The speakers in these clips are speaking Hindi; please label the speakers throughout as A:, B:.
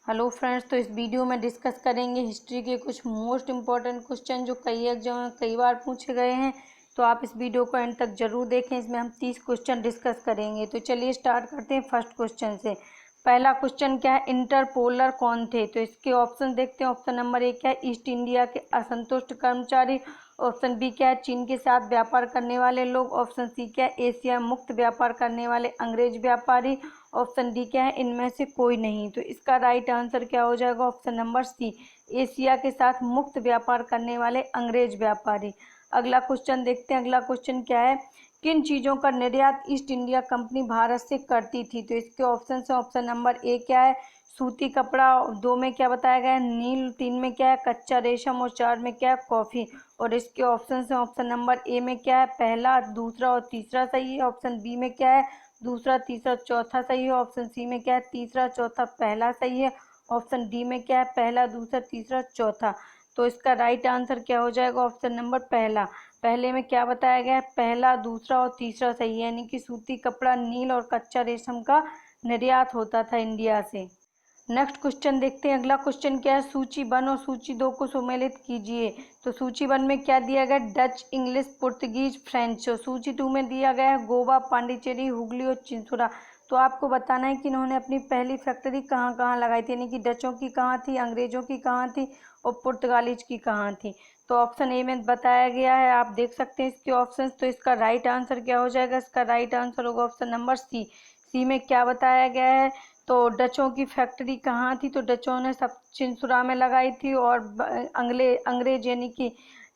A: हेलो फ्रेंड्स, तो इस वीडियो में डिस्कस करेंगे हिस्ट्री के कुछ मोस्ट इम्पॉर्टेंट क्वेश्चन जो कई एग्जाम में कई बार पूछे गए हैं। तो आप इस वीडियो को एंड तक जरूर देखें। इसमें हम 30 क्वेश्चन डिस्कस करेंगे। तो चलिए स्टार्ट करते हैं फर्स्ट क्वेश्चन से। पहला क्वेश्चन क्या है, इंटरपोलर कौन थे? तो इसके ऑप्शन देखते हैं। ऑप्शन नंबर 1 क्या है, ईस्ट इंडिया के असंतुष्ट कर्मचारी। ऑप्शन बी क्या है, चीन के साथ व्यापार करने वाले लोग। ऑप्शन सी क्या है, एशिया मुक्त व्यापार करने वाले अंग्रेज व्यापारी। ऑप्शन डी क्या है, इनमें से कोई नहीं। तो इसका राइट आंसर क्या हो जाएगा? ऑप्शन नंबर सी, एशिया के साथ मुक्त व्यापार करने वाले अंग्रेज व्यापारी। अगला क्वेश्चन देखते हैं। अगला क्वेश्चन क्या है, किन चीज़ों का निर्यात ईस्ट इंडिया कंपनी भारत से करती थी? तो इसके ऑप्शन है। ऑप्शन नंबर ए क्या है, सूती कपड़ा। 2 में क्या बताया गया है, नील। 3 में क्या है, कच्चा रेशम। और 4 में क्या है, कॉफ़ी। और इसके ऑप्शन है। ऑप्शन नंबर ए में क्या है, पहला, दूसरा और तीसरा सही है। ऑप्शन बी में क्या है, दूसरा, तीसरा, चौथा सही है। ऑप्शन सी में क्या है, तीसरा, चौथा, पहला सही है। ऑप्शन डी में क्या है, पहला, दूसरा, तीसरा, चौथा। तो इसका राइट आंसर क्या हो जाएगा? ऑप्शन नंबर पहला। पहले में क्या बताया गया है, पहला, दूसरा और तीसरा सही है, यानी कि सूती कपड़ा, नील और कच्चा रेशम का निर्यात होता था इंडिया से। नेक्स्ट क्वेश्चन देखते हैं। अगला क्वेश्चन क्या है, सूची 1 और सूची 2 को सम्मिलित कीजिए। तो सूची 1 में क्या दिया गया, डच, इंग्लिश, पुर्तगीज, फ्रेंच। और सूची 2 में दिया गया है गोवा, पांडिचेरी, हुगली और चिंसुरा। तो आपको बताना है कि इन्होंने अपनी पहली फैक्ट्री कहाँ कहाँ लगाई थी, यानी कि डचों की कहाँ थी, अंग्रेजों की कहाँ थी और पुर्तगालीज की कहाँ थी। तो ऑप्शन ए में बताया गया है, आप देख सकते हैं इसके ऑप्शन। तो इसका राइट आंसर क्या हो जाएगा? इसका राइट आंसर होगा ऑप्शन नंबर सी। सी में क्या बताया गया है, तो डचों की फैक्ट्री कहाँ थी? तो डचों ने सब चिंसुरा में लगाई थी। और अंग्रेज यानी कि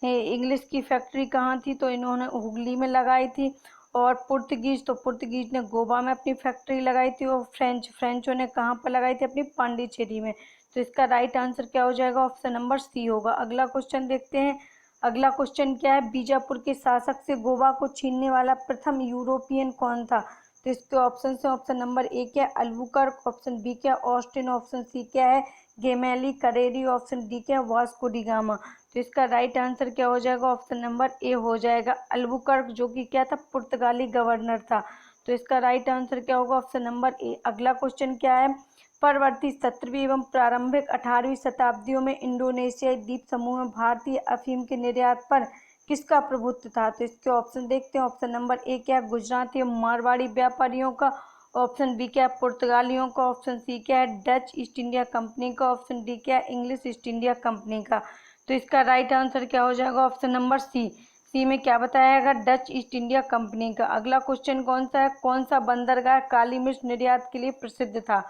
A: इंग्लिश की फैक्ट्री कहाँ थी? तो इन्होंने हुगली में लगाई थी। और पुर्तगीज, तो पुर्तगीज ने गोवा में अपनी फैक्ट्री लगाई थी। और फ्रेंचों ने कहाँ पर लगाई थी? अपनी पांडिचेरी में। तो इसका राइट आंसर क्या हो जाएगा? ऑप्शन नंबर सी होगा। अगला क्वेश्चन देखते हैं। अगला क्वेश्चन क्या है, बीजापुर के शासक से गोवा को छीनने वाला प्रथम यूरोपियन कौन था? तो इसके ऑप्शन है। ऑप्शन नंबर ए क्या है, अल्बुकर्क। ऑप्शन बी क्या है, ऑस्टिन। ऑप्शन सी क्या है, गेमेली करेरी। ऑप्शन डी क्या है, वास्को डी गामा। तो इसका राइट आंसर क्या हो जाएगा? ऑप्शन नंबर ए हो जाएगा, अल्बुकर्क, जो कि क्या था, पुर्तगाली गवर्नर था। तो इसका राइट आंसर क्या होगा? ऑप्शन नंबर ए। अगला क्वेश्चन क्या है, परवर्ती 17वीं एवं प्रारंभिक 18वीं शताब्दियों में इंडोनेशियाई द्वीप समूह में भारतीय अफीम के निर्यात पर किसका प्रभुत्व था? तो इसके ऑप्शन देखते हैं। ऑप्शन नंबर ए क्या है, गुजराती और मारवाड़ी व्यापारियों का। ऑप्शन बी क्या है, पुर्तगालियों का। ऑप्शन सी क्या है, डच ईस्ट इंडिया कंपनी का। ऑप्शन डी क्या है, इंग्लिश ईस्ट इंडिया कंपनी का। तो इसका राइट आंसर क्या हो जाएगा? ऑप्शन नंबर सी। सी में क्या बताया गया, डच ईस्ट इंडिया कंपनी का। अगला क्वेश्चन कौन सा है, कौन सा बंदरगाह काली मिर्च निर्यात के लिए प्रसिद्ध था?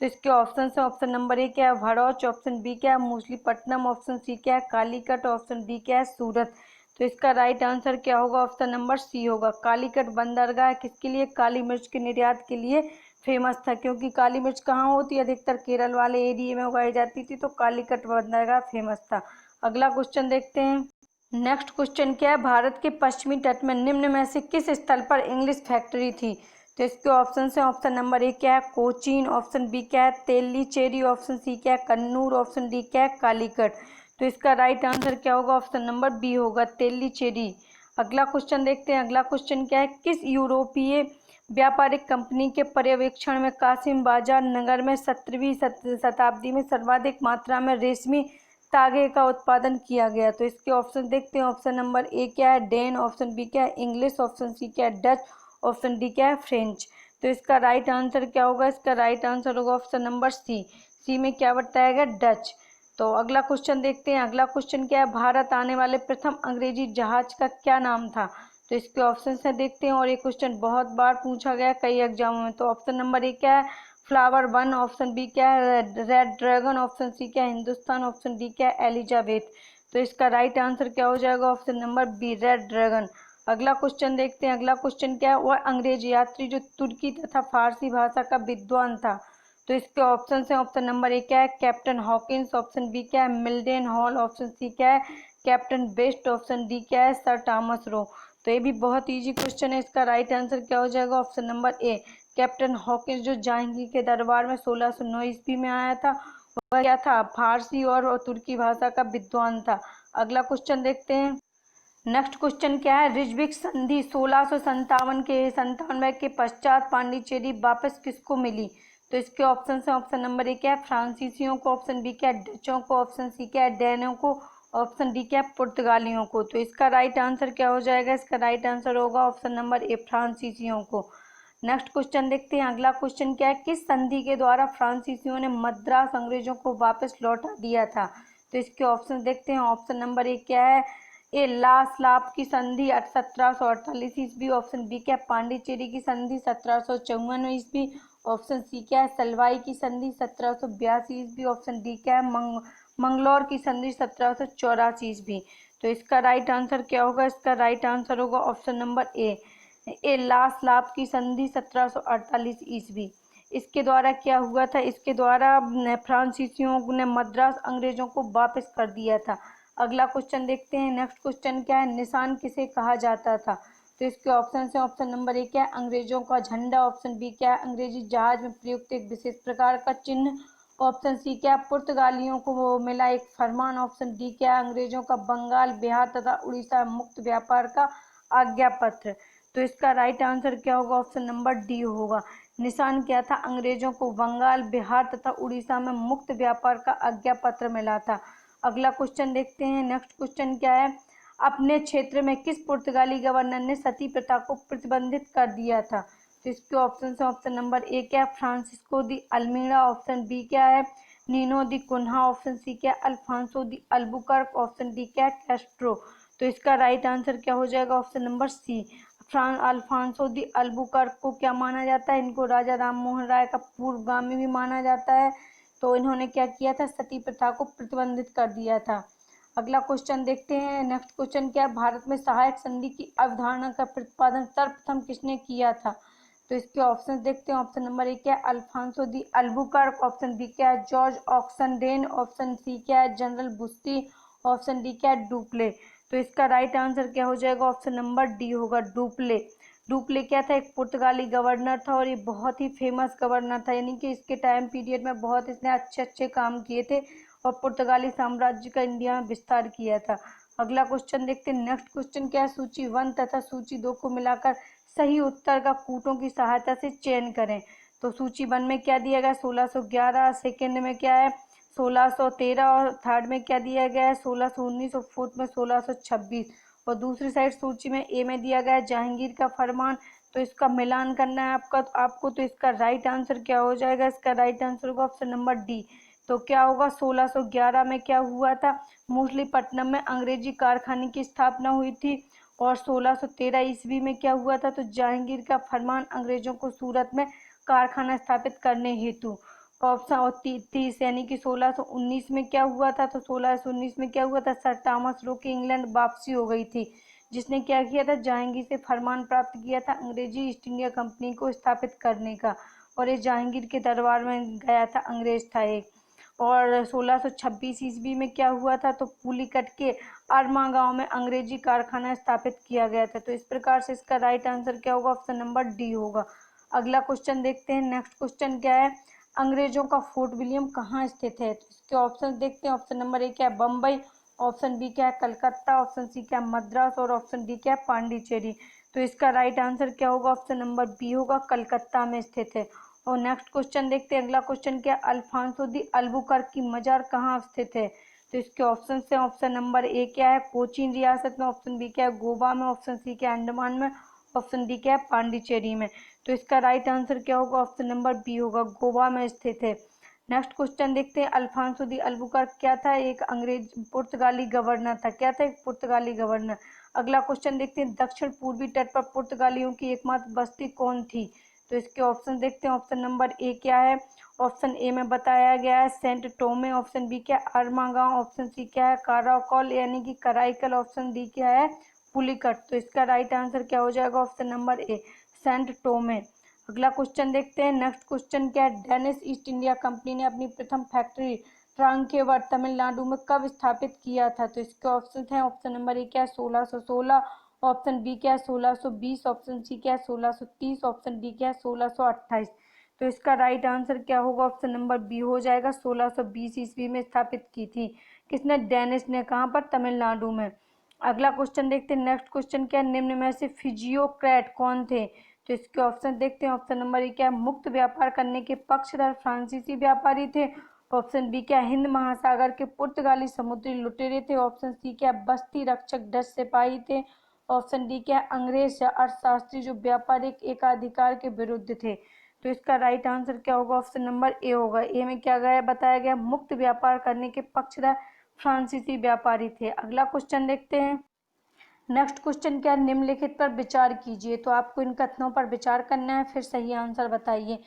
A: तो इसके ऑप्शन है। ऑप्शन नंबर ए क्या है, भड़ौच। ऑप्शन बी क्या है, मछलीपट्टनम। ऑप्शन सी क्या है, कालीकट। ऑप्शन डी क्या है, सूरत। तो इसका राइट आंसर क्या होगा? ऑप्शन नंबर सी होगा, कालीकट बंदरगाह। किसके लिए? काली मिर्च के निर्यात के लिए फेमस था, क्योंकि काली मिर्च कहाँ होती है, अधिकतर केरल वाले एरिया में उगाई जाती थी। तो कालीकट बंदरगाह फेमस था। अगला क्वेश्चन देखते हैं। नेक्स्ट क्वेश्चन क्या है, भारत के पश्चिमी तट में निम्न में से किस स्थल पर इंग्लिश फैक्ट्री थी? तो इसके ऑप्शन है। ऑप्शन नंबर ए क्या है, कोचीन। ऑप्शन बी क्या है, तेलीचेरी। ऑप्शन सी क्या है, कन्नूर। ऑप्शन डी क्या है, कालीकट। तो इसका राइट आंसर क्या होगा? ऑप्शन नंबर बी होगा, तेलीचेरी। अगला क्वेश्चन देखते हैं। अगला क्वेश्चन क्या है, किस यूरोपीय व्यापारिक कंपनी के पर्यवेक्षण में कासिम बाजार नगर में 17वीं शताब्दी में सर्वाधिक मात्रा में रेशमी तागे का उत्पादन किया गया? तो इसके ऑप्शन देखते हैं। ऑप्शन नंबर ए क्या है, डेन। ऑप्शन बी क्या है, इंग्लिश। ऑप्शन सी क्या है, डच। ऑप्शन डी क्या है, फ्रेंच। तो इसका राइट आंसर क्या होगा? इसका राइट आंसर होगा ऑप्शन नंबर सी। सी में क्या बताया गया, डच। तो अगला क्वेश्चन देखते हैं। अगला क्वेश्चन क्या है, भारत आने वाले प्रथम अंग्रेजी जहाज का क्या नाम था? तो इसके ऑप्शन से देखते हैं। और ये क्वेश्चन बहुत बार पूछा गया कई एग्जामों में। तो ऑप्शन नंबर ए क्या है, फ्लावर 1। ऑप्शन बी क्या है, रेड ड्रैगन। ऑप्शन सी क्या है, हिंदुस्तान। ऑप्शन डी क्या है, एलिजाबेथ। तो इसका राइट आंसर क्या हो जाएगा? Option number B, red dragon. अगला क्वेश्चन देखते हैं। अगला क्वेश्चन क्या है, वह अंग्रेज यात्री जो तुर्की तथा फारसी भाषा का विद्वान था? तो इसके ऑप्शन है। ऑप्शन नंबर ए क्या है, कैप्टन हॉकिंस। ऑप्शन बी क्या है, मिल्डन हॉल। ऑप्शन सी क्या है, कैप्टन बेस्ट। ऑप्शन डी क्या है, सर टॉमस रो। तो ये भी बहुत इजी क्वेश्चन है। इसका राइट आंसर क्या हो जाएगा? ऑप्शन नंबर ए, कैप्टन हॉकिंस, जो जहांगीर के दरबार में 1609 ईस्वी में आया था। वह क्या था, फारसी और तुर्की भाषा का विद्वान था। अगला क्वेश्चन देखते हैं। नेक्स्ट क्वेश्चन क्या है, रिजविक संधि 1657 के 97 के पश्चात पांडिचेरी वापस किसको मिली? तो इसके ऑप्शन है, ऑप्शन नंबर ए क्या है फ्रांसीसियों को, ऑप्शन बी क्या है डचों को, ऑप्शन सी क्या है डैनों को, ऑप्शन डी क्या है पुर्तगालियों को। तो इसका राइट आंसर क्या हो जाएगा, इसका राइट आंसर होगा ऑप्शन नंबर ए फ्रांसीसियों को। नेक्स्ट क्वेश्चन देखते हैं, अगला क्वेश्चन क्या है, किस संधि के द्वारा फ्रांसीसियों ने मद्रास अंग्रेजों को वापस लौटा दिया था। तो इसके ऑप्शन देखते हैं, ऑप्शन नंबर ए क्या है ए लास्लाप की संधि 1748 ईस्वी, ऑप्शन बी क्या है पांडिचेरी की संधि 1754 ईस्वी, ऑप्शन सी क्या है सलवाई की संधि 1782 ईस्वी, ऑप्शन डी क्या है मंगलौर की संधि 1784 ईस्वी। तो इसका राइट आंसर क्या होगा, इसका राइट आंसर होगा ऑप्शन नंबर ए लास्लाप की संधि 1748 ईस्वी। इसके द्वारा क्या हुआ था, इसके द्वारा फ्रांसीसियों ने मद्रास अंग्रेजों को वापस कर दिया था। अगला क्वेश्चन देखते हैं, नेक्स्ट क्वेश्चन क्या है, निशान किसे कहा जाता था। तो इसके ऑप्शन है, ऑप्शन नंबर ए क्या है अंग्रेजों का झंडा, ऑप्शन बी क्या है अंग्रेजी जहाज में प्रयुक्त एक विशेष प्रकार का चिन्ह, ऑप्शन सी क्या है पुर्तगालियों को वो मिला एक फरमान, ऑप्शन डी क्या है अंग्रेजों का बंगाल बिहार तथा उड़ीसा मुक्त व्यापार का आज्ञा पत्र। तो इसका राइट आंसर क्या होगा, ऑप्शन नंबर डी होगा। निशान क्या था, अंग्रेजों को बंगाल बिहार तथा उड़ीसा में मुक्त व्यापार का आज्ञा पत्र मिला था। अगला क्वेश्चन देखते हैं, नेक्स्ट क्वेश्चन क्या है, अपने क्षेत्र में किस पुर्तगाली गवर्नर ने सती प्रथा को प्रतिबंधित कर दिया था। तो इसके ऑप्शन है, ऑप्शन नंबर ए क्या है Francisco de Almeida, option B क्या है Nuno da Cunha, option C क्या है Alfonso de Albuquerque, option D क्या है कैस्ट्रो। तो इसका राइट आंसर क्या हो जाएगा, option number C Alfonso de Albuquerque को क्या माना जाता है, इनको राजा राम मोहन राय का पूर्वगामी भी माना जाता है। तो इन्होंने क्या किया था, सती प्रथा को प्रतिबंधित कर दिया था। अगला क्वेश्चन देखते हैं, नेक्स्ट क्वेश्चन क्या है, भारत में सहायक संधि की अवधारणा का प्रतिपादन सर्वप्रथम किसने किया था। तो इसके ऑप्शन देखते हैं, ऑप्शन नंबर ए क्या है Alfonso de Albuquerque, option B क्या है जॉर्ज ऑक्सनडेन, ऑप्शन सी क्या है जनरल बुस्सी, ऑप्शन डी क्या है डुप्ले। तो इसका राइट आंसर क्या हो जाएगा, ऑप्शन नंबर डी होगा डुप्ले। डुप्ले क्या था, एक पुर्तगाली गवर्नर था और ये बहुत ही फेमस गवर्नर था, यानी कि इसके टाइम पीरियड में बहुत इसने अच्छे अच्छे काम किए थे और पुर्तगाली साम्राज्य का इंडिया में विस्तार किया था। अगला क्वेश्चन देखते हैं, नेक्स्ट क्वेश्चन क्या है, सूची 1 तथा सूची 2 को मिलाकर सही उत्तर का कूटों की सहायता से चयन करें। तो सूची 1 में क्या दिया गया 1611, सेकेंड में क्या है 1613 और थर्ड में क्या दिया गया है 1619 और फोर्थ में 1626। और दूसरी साइड सूची में ए में दिया गया है जहांगीर का फरमान। तो इसका मिलान करना है आपको। तो इसका राइट आंसर क्या हो जाएगा, इसका राइट आंसर होगा ऑप्शन नंबर डी। तो क्या होगा 1611 में क्या हुआ था, मछलीपट्टनम में अंग्रेजी कारखाने की स्थापना हुई थी। और 1613 ईस्वी में क्या हुआ था, तो जहांगीर का फरमान अंग्रेजों को सूरत में कारखाना स्थापित करने हेतु। ऑप्शन और 30 यानी कि 1619 में क्या हुआ था, तो 1619 में क्या हुआ था, सर थॉमस रो की इंग्लैंड वापसी हो गई थी, जिसने क्या किया था जहांगीर से फरमान प्राप्त किया था अंग्रेजी ईस्ट इंडिया कंपनी को स्थापित करने का। और ये जहांगीर के दरबार में गया था, अंग्रेज था एक। और 1626 ईस्वी में क्या हुआ था, तो पुलिकट के अरमा गांव में अंग्रेजी कारखाना स्थापित किया गया था। तो इस प्रकार से इसका राइट आंसर क्या होगा, ऑप्शन नंबर डी होगा। अगला क्वेश्चन देखते हैं, नेक्स्ट क्वेश्चन क्या है, अंग्रेजों का फोर्ट विलियम कहाँ स्थित है। तो इसके ऑप्शन देखते हैं, ऑप्शन नंबर ए क्या है बम्बई, ऑप्शन बी क्या है कलकत्ता, ऑप्शन सी क्या है मद्रास और ऑप्शन डी क्या है पांडिचेरी। तो इसका राइट आंसर क्या होगा, ऑप्शन नंबर बी होगा, कलकत्ता में स्थित है। और नेक्स्ट क्वेश्चन देखते हैं, अगला क्वेश्चन क्या है, अल्फांसो दी अल्बुकर्क की मजार कहाँ स्थित है। तो इसके ऑप्शन से ऑप्शन नंबर ए क्या है कोचीन रियासत में, ऑप्शन बी क्या है गोवा में, ऑप्शन सी क्या है अंडमान में, ऑप्शन डी क्या है पांडिचेरी में। तो इसका राइट आंसर क्या होगा, ऑप्शन नंबर बी होगा, गोवा में स्थित है। नेक्स्ट क्वेश्चन देखते हैं, अल्फांसो दी अल्बुकर्क क्या था, एक अंग्रेज पुर्तगाली गवर्नर था। क्या था, एक पुर्तगाली गवर्नर। अगला क्वेश्चन देखते हैं, दक्षिण पूर्वी तट पर पुर्तगालियों की एकमात्र बस्ती कौन थी। तो इसके ऑप्शन देखते हैं, ऑप्शन नंबर ए क्या है, ऑप्शन ए में बताया गया है सेंट टोमे, ऑप्शन बी क्या है अरमागांव, ऑप्शन सी क्या है काराकोल यानी कि कराईकल, ऑप्शन डी क्या है पुलिकट। तो इसका राइट आंसर क्या हो जाएगा, option number A Saint Tome. अगला क्वेश्चन देखते हैं, नेक्स्ट क्वेश्चन क्या है, डेनिश ईस्ट इंडिया कंपनी ने अपनी प्रथम फैक्ट्री ट्रांकेवर तमिलनाडु में कब स्थापित किया था। तो इसके ऑप्शन हैं, ऑप्शन नंबर ए क्या है 1616, ऑप्शन बी क्या है 1620, ऑप्शन सी क्या है 1630, ऑप्शन डी क्या है 1628। तो इसका राइट आंसर क्या होगा, ऑप्शन नंबर बी हो जाएगा, 1620 ईस्वी में स्थापित की थी। किसने, डेनिश ने, कहाँ पर, तमिलनाडु में। अगला क्वेश्चन देखते हैं, नेक्स्ट क्वेश्चन क्या है, निम्न में से फिजियोक्रेट कौन थे। तो तो इसके ऑप्शन देखते हैं। ऑप्शन नंबर ए क्या है, मुक्त व्यापार करने के पक्षधर फ्रांसीसी व्यापारी थे। ऑप्शन बी क्या है, हिंद महासागर के पुर्तगाली समुद्री लुटेरे थे। ऑप्शन सी क्या है, बस्ती रक्षक डच सिपाही थे। ऑप्शन डी क्या है, अंग्रेज या अर्थशास्त्री जो व्यापारिक एकाधिकार के विरुद्ध थे। तो इसका राइट आंसर क्या होगा, ऑप्शन नंबर ए होगा। ए में क्या गया बताया गया, मुक्त व्यापार करने के पक्षधर फ्रांसीसी व्यापारी थे। अगला क्वेश्चन देखते हैं। नेक्स्ट क्वेश्चन क्या है, निम्नलिखित पर विचार कीजिए। तो आपको इन कथनों पर विचार करना है, फिर सही आंसर बताइए।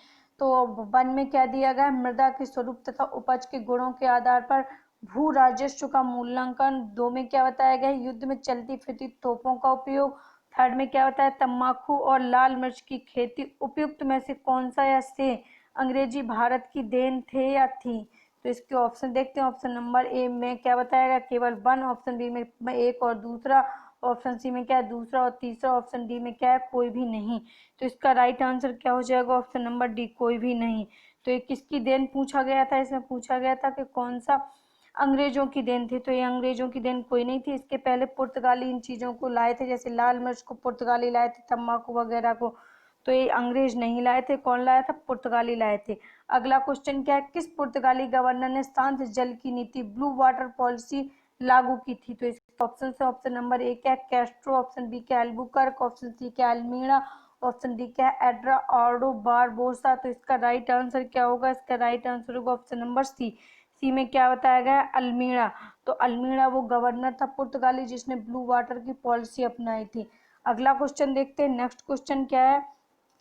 A: तो 1 में क्या दिया गया, मृदा के स्वरूप तथा उपज के गुणों के आधार पर भू राजस्व का मूल्यांकन। 2 में क्या बताया गया, युद्ध में चलती फिरती तोपों का उपयोग। 3 में क्या बताया, तंबाकू और लाल मिर्च की खेती उपयुक्त में से कौन सा या से अंग्रेजी भारत की देन थे या थी। तो इसके ऑप्शन देखते हैं। ऑप्शन नंबर ए में क्या बताया गया, केवल 1। ऑप्शन बी में 1 और दूसरा। ऑप्शन सी में क्या है, दूसरा और तीसरा। ऑप्शन डी में क्या है, कोई भी नहीं। तो इसका राइट आंसर क्या हो जाएगा, ऑप्शन नंबर डी, कोई भी नहीं। तो ये किसकी देन पूछा गया था, इसमें पूछा गया था कि कौन सा अंग्रेजों की देन थी। तो ये अंग्रेजों की देन कोई नहीं थी। इसके पहले पुर्तगाली इन चीज़ों को लाए थे, जैसे लाल मिर्च को पुर्तगाली लाए थे, तम्बाकू वगैरह को। तो ये अंग्रेज नहीं लाए थे, कौन लाया था, पुर्तगाली लाए थे। अगला क्वेश्चन क्या है, किस पुर्तगाली गवर्नर ने शांत जल की नीति ब्लू वाटर पॉलिसी लागू की थी। तो इसके ऑप्शन से ऑप्शन नंबर ए क्या है, कैस्ट्रो। ऑप्शन बी क्या है, एल्बुकर्क। ऑप्शन सी क्या है, अल्मीड़ा। ऑप्शन डी क्या है, एड्राओर्डो बारबोसा। तो इसका राइट आंसर क्या होगा, इसका राइट आंसर होगा ऑप्शन नंबर सी। सी में क्या बताया गया है, अल्मीड़ा। तो अल्मीड़ा वो गवर्नर था पुर्तगाली जिसने ब्लू वाटर की पॉलिसी अपनाई थी। अगला क्वेश्चन देखते हैं। नेक्स्ट क्वेश्चन क्या है,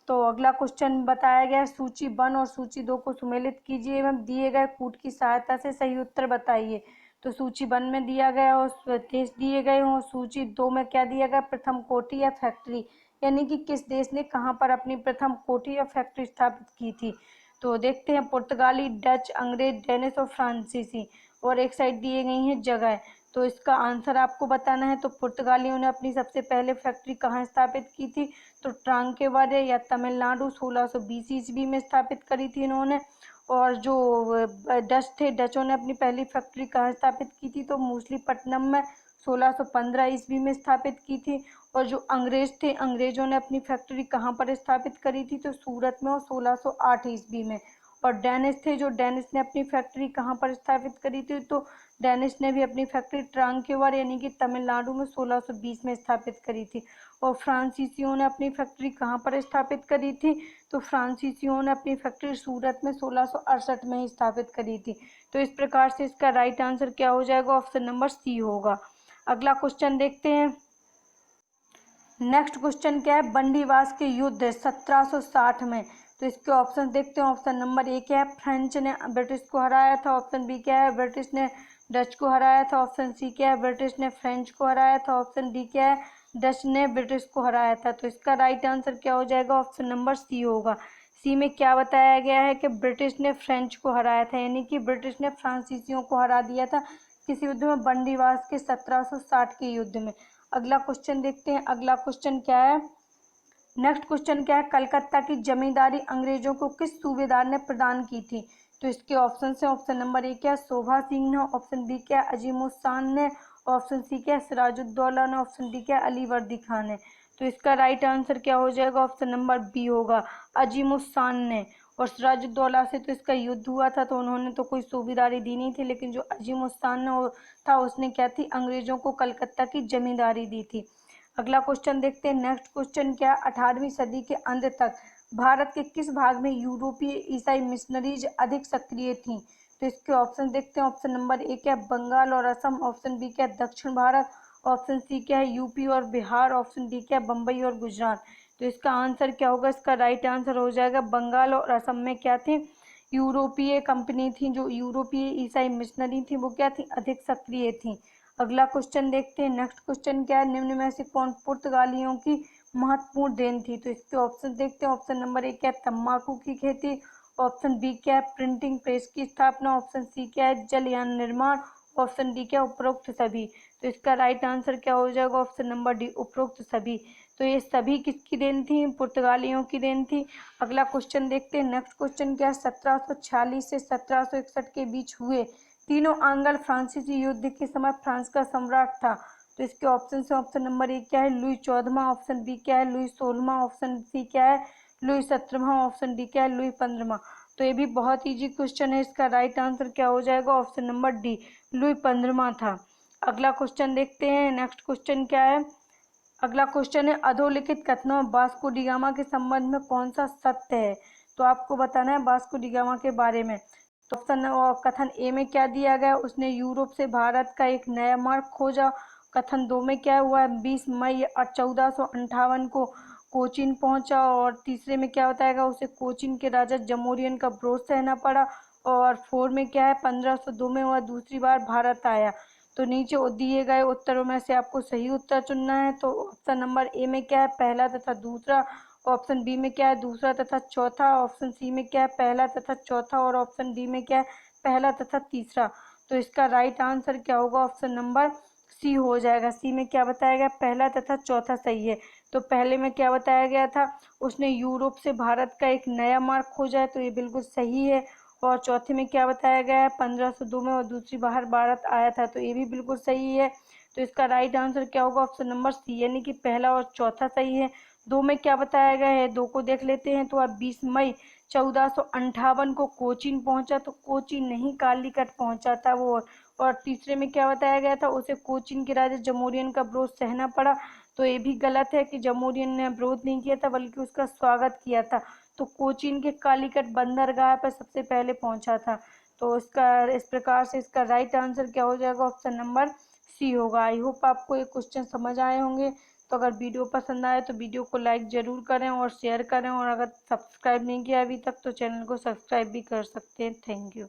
A: तो अगला क्वेश्चन बताया गया है, सूची 1 और सूची 2 को सुमेलित कीजिए एवं दिए गए कूट की सहायता से सही उत्तर बताइए। तो सूची 1 में दिया गया और देश दिए गए हों। सूची 2 में क्या दिया गया, प्रथम कोठी या फैक्ट्री, यानी कि किस देश ने कहाँ पर अपनी प्रथम कोठी या फैक्ट्री स्थापित की थी। तो देखते हैं, पुर्तगाली, डच, अंग्रेज, डेनिश और फ्रांसीसी। और एक साइड दिए गई हैं जगह। तो इसका आंसर आपको बताना है। तो पुर्तगालियों ने अपनी सबसे पहले फैक्ट्री कहाँ स्थापित की थी, तो ट्रांकेवारे या तमिलनाडु 1620 ईस्वी में स्थापित करी थी इन्होंने। और जो डच थे, डचों ने अपनी पहली फैक्ट्री कहाँ स्थापित की थी, तो मूसलीपट्टनम में 1615 ईस्वी में स्थापित की थी। और जो अंग्रेज थे, अंग्रेजों ने अपनी फैक्ट्री कहाँ पर स्थापित करी थी, तो सूरत में और 1608 ईस्वी में। और डेनिश थे, जो डेनिश ने अपनी फैक्ट्री कहाँ पर स्थापित करी थी, तो डेनिश ने भी अपनी फैक्ट्री ट्रांकेवर यानी कि तमिलनाडु में 1620 में स्थापित करी थी। और फ्रांसीसियों ने अपनी फैक्ट्री कहाँ पर स्थापित करी थी, तो फ्रांसीसियों ने अपनी फैक्ट्री सूरत में 1668 में ही स्थापित करी थी। तो इस प्रकार से इसका राइट आंसर क्या हो जाएगा, ऑप्शन नंबर सी होगा। अगला क्वेश्चन देखते हैं। नेक्स्ट क्वेश्चन क्या है, बंदीवास के युद्ध 1760 में। तो इसके ऑप्शन देखते हैं। ऑप्शन नंबर ए क्या है, फ्रेंच ने ब्रिटिश को हराया था। ऑप्शन बी क्या है, ब्रिटिश ने डच को हराया था। ऑप्शन सी क्या है, ब्रिटिश ने फ्रेंच को हराया था। ऑप्शन डी क्या है, डच ने ब्रिटिश को हराया था। तो इसका राइट आंसर क्या हो जाएगा, ऑप्शन नंबर सी होगा। सी में क्या बताया गया है कि ब्रिटिश ने फ्रेंच को हराया था, यानी कि ब्रिटिश ने फ्रांसीसियों को हरा दिया था किस युद्ध में, बंदीवास के 1760 के युद्ध में। अगला क्वेश्चन देखते हैं। अगला क्वेश्चन क्या है, नेक्स्ट क्वेश्चन क्या है, कलकत्ता की जमींदारी अंग्रेजों को किस सूबेदार ने प्रदान की थी। तो इसके ऑप्शन से ऑप्शन नंबर ए क्या है, शोभा सिंह ने। ऑप्शन बी क्या है, अजीमुद्दौला ने। ऑप्शन सी क्या है, सिराजुद्दौला ने। ऑप्शन डी क्या है, अली वर्दी खान ने। तो इसका राइट आंसर क्या हो जाएगा, ऑप्शन नंबर बी होगा, अजीमुद्दौला ने। और सिराजुद्दौला से तो इसका युद्ध हुआ था, तो उन्होंने तो कोई सूबेदारी दी नहीं थी, लेकिन जो अजीमुद्दौला ने था उसने क्या थी, अंग्रेजों को कलकत्ता की जमींदारी दी थी। अगला क्वेश्चन देखते हैं। नेक्स्ट क्वेश्चन क्या है, 18वीं सदी के अंत तक भारत के किस भाग में यूरोपीय ईसाई मिशनरीज अधिक सक्रिय थीं। तो इसके ऑप्शन देखते हैं। ऑप्शन नंबर ए क्या है, बंगाल और असम। ऑप्शन बी क्या है, दक्षिण भारत। ऑप्शन सी क्या है, यूपी और बिहार। ऑप्शन डी क्या है, बम्बई और गुजरात। तो इसका आंसर क्या होगा, इसका राइट आंसर हो जाएगा बंगाल और असम में क्या थी, यूरोपीय कंपनी थी, जो यूरोपीय ईसाई मिशनरी थी वो क्या थी, अधिक सक्रिय थी। अगला क्वेश्चन देखते हैं। नेक्स्ट क्वेश्चन क्या है, निम्न में से कौन पुर्तगालियों की महत्वपूर्ण देन थी। तो इसके ऑप्शन देखते हैं। ऑप्शन नंबर ए क्या है, तम्बाकू की खेती। ऑप्शन बी क्या है, प्रिंटिंग प्रेस की स्थापना। ऑप्शन सी क्या है, जलयान निर्माण। ऑप्शन डी क्या है, उपरोक्त सभी। तो इसका राइट आंसर क्या हो जाएगा, ऑप्शन नंबर डी, उपरोक्त सभी। तो ये सभी किसकी देन थी, पुर्तगालियों की देन थी। अगला क्वेश्चन देखते हैं। नेक्स्ट क्वेश्चन क्या है, 1746 से 1761 के बीच हुए तीनों आंग्ल फ्रांसीसी युद्ध के समय फ्रांस का सम्राट था। तो इसके ऑप्शन से ऑप्शन नंबर ए क्या है, लुई 14वां, ऑप्शन बी क्या है, लुई 16वां, ऑप्शन सी क्या है, लुई 17वां, ऑप्शन डी क्या है, लुई 15वां। तो ये भी बहुत इजी क्वेश्चन है, इसका राइट आंसर क्या हो जाएगा, ऑप्शन नंबर डी, लुई 15वां था। अगला क्वेश्चन देखते हैं, नेक्स्ट क्वेश्चन क्या है। अगला क्वेश्चन है, अधोलिखित कथनों में वास्को डी गामा के संबंध में कौन सा सत्य है। तो आपको बताना है वास्को डी गामा के बारे में। तो ऑप्शन कथन ए में क्या दिया गया, उसने यूरोप से भारत का एक नया मार्ग खोजा। कथन दो में क्या हुआ, 20 मई 1458 को कोचीन पहुंचा। और तीसरे में क्या बताएगा, उसे कोचीन के राजा जमोरियन का विरोध सहना पड़ा। और 4 में क्या है, 1502 में वह दूसरी बार भारत आया। तो नीचे दिए गए उत्तरों में से आपको सही उत्तर चुनना है। तो ऑप्शन नंबर ए में क्या है, पहला तथा दूसरा, ऑप्शन बी में क्या है, दूसरा तथा चौथा, ऑप्शन सी में क्या है, पहला तथा चौथा, और ऑप्शन डी में क्या है, पहला तथा तीसरा। तो इसका राइट आंसर क्या होगा, ऑप्शन नंबर सी हो जाएगा। सी में क्या बताया गया, पहला तथा चौथा सही है। तो पहले में क्या बताया गया था, उसने यूरोप से भारत का एक नया मार्ग खोजा है, तो ये बिल्कुल सही है। और चौथे में क्या बताया गया है, 1502 में और दूसरी बार भारत आया था, तो ये भी बिल्कुल सही है। तो इसका राइट आंसर क्या होगा, ऑप्शन नंबर सी, यानी कि पहला और चौथा सही है। दो में क्या बताया गया है, दो को देख लेते हैं। तो अब 20 मई 1458 को कोचीन पहुंचा, तो कोचीन नहीं कालीकट पहुंचा था वो। और तीसरे में क्या बताया गया था, उसे कोचीन के राजा जमोरियन का विरोध सहना पड़ा। तो ये भी गलत है कि जमोरियन ने विरोध नहीं किया था, बल्कि उसका स्वागत किया था। तो कोचीन के कालीकट बंदरगाह पर सबसे पहले पहुंचा था। तो इसका इस प्रकार से इसका राइट आंसर क्या हो जाएगा, ऑप्शन नंबर सी होगा। आई होप आपको ये क्वेश्चन समझ आए होंगे। तो अगर वीडियो पसंद आए तो वीडियो को लाइक ज़रूर करें और शेयर करें, और अगर सब्सक्राइब नहीं किया अभी तक तो चैनल को सब्सक्राइब भी कर सकते हैं। Thank you.